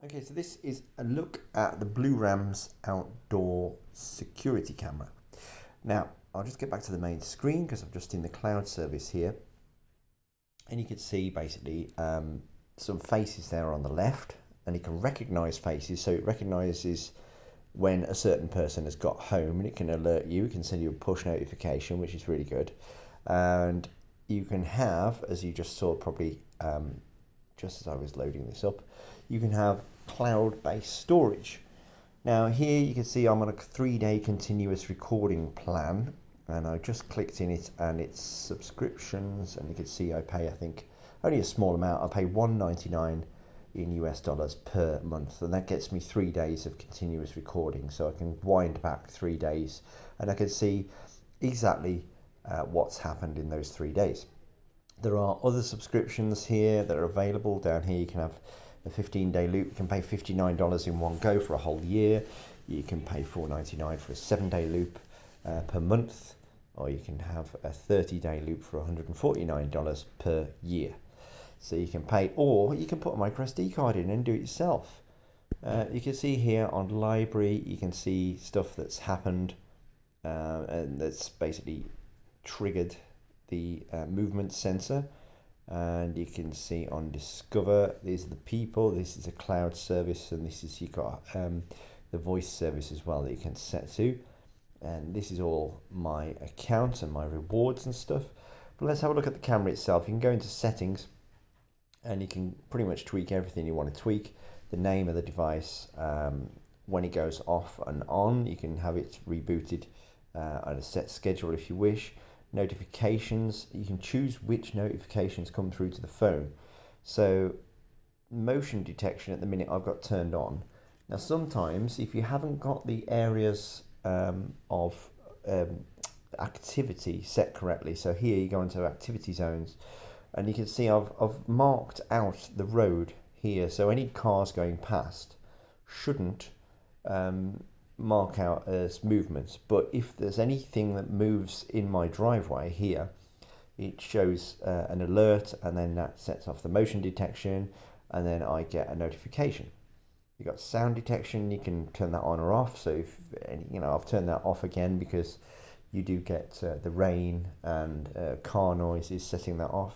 Okay, so this is a look at the Blurams outdoor security camera. Now, I'll just get back to the main screen because I'm just in the cloud service here. And you can see basically some faces there on the left, and you can recognize faces. So it recognizes when a certain person has got home, and it can alert you. It can send you a push notification, which is really good. And you can have, as you just saw probably just as I was loading this up, you can have cloud-based storage. Now here you can see I'm on a 3-day continuous recording plan, and I just clicked in it and it's subscriptions, and you can see I pay, I think, only a small amount. I pay $1.99 in US dollars per month, and that gets me 3 days of continuous recording, so I can wind back 3 days and I can see exactly what's happened in those 3 days. There are other subscriptions here that are available. Down here you can have a 15-day loop. You can pay $59 in one go for a whole year. You can pay $4.99 for a 7-day loop per month, or you can have a 30-day loop for $149 per year. So you can pay, or you can put a micro SD card in and do it yourself. You can see here on library, you can see stuff that's happened and that's basically triggered the movement sensor. And you can see on discover, these are the people, this is a cloud service, and this is, you've got the voice service as well that you can set to. And this is all my account and my rewards and stuff. But let's have a look at the camera itself. You can go into settings and you can pretty much tweak everything you want to tweak. The name of the device, when it goes off and on, you can have it rebooted on a set schedule if you wish. Notifications, you can choose which notifications come through to the phone. So motion detection at the minute I've got turned on. Now sometimes if you haven't got the areas of activity set correctly, so here you go into activity zones, and you can see I've marked out the road here, so any cars going past shouldn't mark out as movements, but if there's anything that moves in my driveway here, it shows an alert, and then that sets off the motion detection, and then I get a notification. You've got sound detection, you can turn that on or off. So if I've turned that off again because you do get the rain and car noises, setting that off.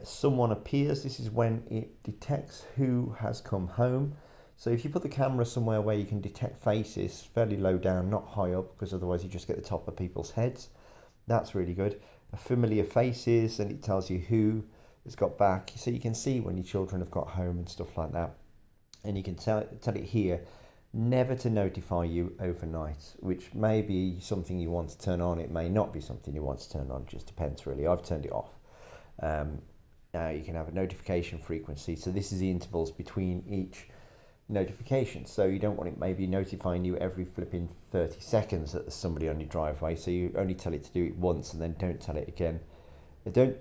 Someone appears, this is when it detects who has come home. So if you put the camera somewhere where you can detect faces fairly low down, not high up, because otherwise you just get the top of people's heads, that's really good. Familiar faces, and it tells you who has got back, so you can see when your children have got home and stuff like that. And you can tell it here never to notify you overnight, which may be something you want to turn on. It may not be something you want to turn on, it just depends really. I've turned it off. Now you can have a notification frequency, so this is the intervals between each notification. So you don't want it maybe notifying you every flipping 30 seconds that there's somebody on your driveway, so you only tell it to do it once and then don't tell it again. Don't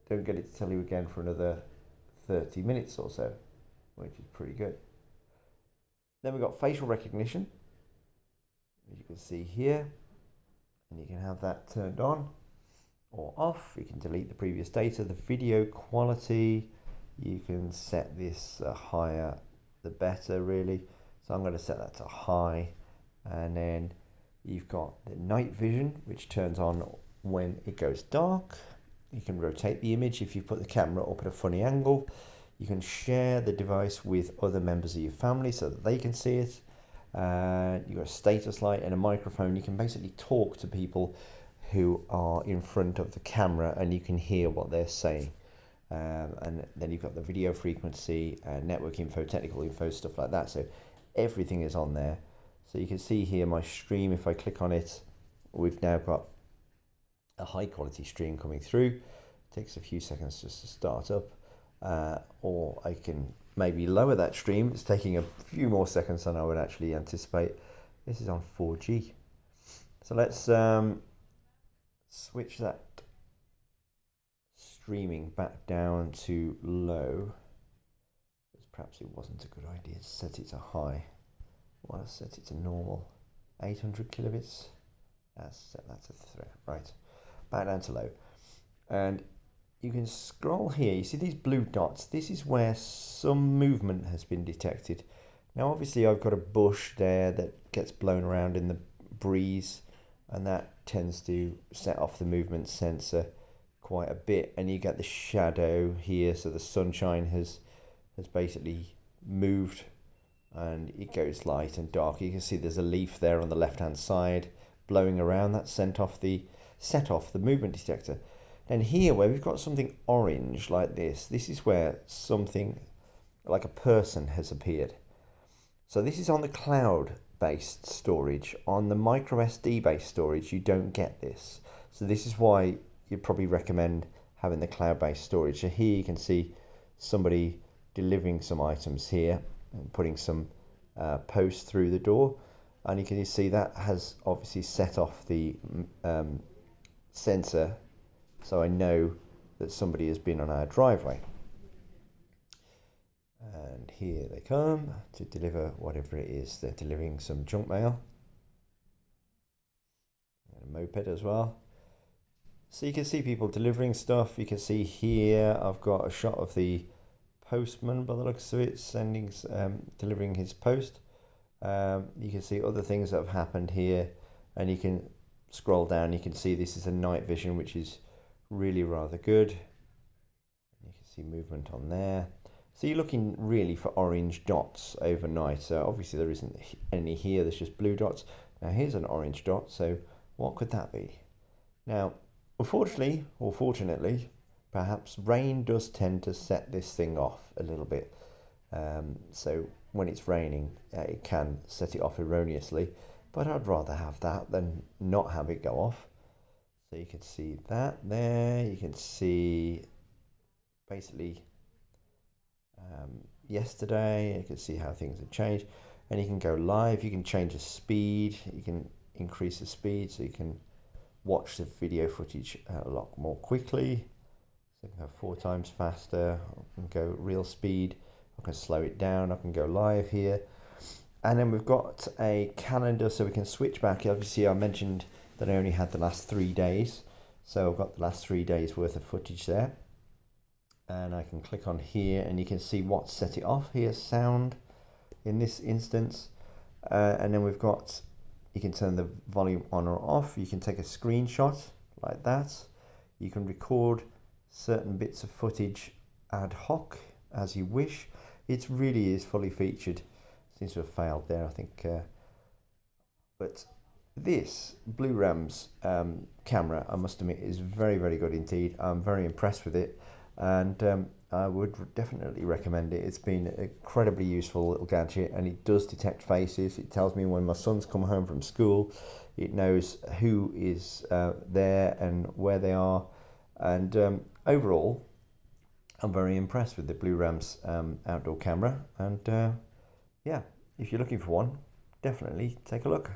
get it to tell you again for another 30 minutes or so, which is pretty good. Then we've got facial recognition, as you can see here, and you can have that turned on or off. You can delete the previous data. The video quality, you can set this higher the better really, so I'm going to set that to high. And then you've got the night vision, which turns on when it goes dark. You can rotate the image if you put the camera up at a funny angle. You can share the device with other members of your family so that they can see it. You've got a status light and a microphone. You can basically talk to people who are in front of the camera and you can hear what they're saying. And then you've got the video frequency, network info, technical info, stuff like that. So everything is on there. So you can see here my stream. If I click on it, we've now got a high quality stream coming through. It takes a few seconds just to start up. Or I can maybe lower that stream. It's taking a few more seconds than I would actually anticipate. This is on 4G. So let's switch that streaming back down to low. Perhaps it wasn't a good idea to set it to high. Well, I'll set it to normal. 800 kilobits. Set that to 3. Right. Back down to low. And you can scroll here. You see these blue dots? This is where some movement has been detected. Now obviously I've got a bush there that gets blown around in the breeze, and that tends to set off the movement sensor quite a bit, and you get the shadow here, so the sunshine has basically moved and it goes light and dark. You can see there's a leaf there on the left hand side blowing around. That set off the movement detector. And here where we've got something orange like this is where something like a person has appeared. So this is on the cloud based storage. On the micro SD based storage you don't get this, so this is why you'd probably recommend having the cloud based storage. So here you can see somebody delivering some items here and putting some post through the door, and you can see that has obviously set off the sensor, so I know that somebody has been on our driveway. And here they come to deliver whatever it is. They're delivering some junk mail and a moped as well. So you can see people delivering stuff. You can see here I've got a shot of the postman by the looks of it, delivering his post. You can see other things that have happened here, and you can scroll down. You can see this is a night vision, which is really rather good. You can see movement on there. So you're looking really for orange dots overnight. So obviously there isn't any here, there's just blue dots. Now here's an orange dot, so what could that be? Now, unfortunately, or fortunately, perhaps rain does tend to set this thing off a little bit. So when it's raining, it can set it off erroneously, but I'd rather have that than not have it go off. So you can see that there, you can see basically yesterday, you can see how things have changed, and you can go live. You can change the speed, you can increase the speed, so you can watch the video footage a lot more quickly. So I can go 4 times faster, I can go real speed, I can slow it down, I can go live here. And then we've got a calendar, so we can switch back. Obviously I mentioned that I only had the last 3 days, so I've got the last 3 days worth of footage there. And I can click on here and you can see what set it off. Here's sound in this instance, and then we've got, you can turn the volume on or off. You can take a screenshot like that. You can record certain bits of footage ad hoc as you wish. It really is fully featured. Seems to have failed there, I think, but this Blurams camera, I must admit, is very, very good indeed. I'm very impressed with it, and I would definitely recommend it. It's been an incredibly useful little gadget, and it does detect faces. It tells me when my sons come home from school. It knows who is there and where they are, and overall I'm very impressed with the Blurams outdoor camera, and yeah, if you're looking for one, definitely take a look.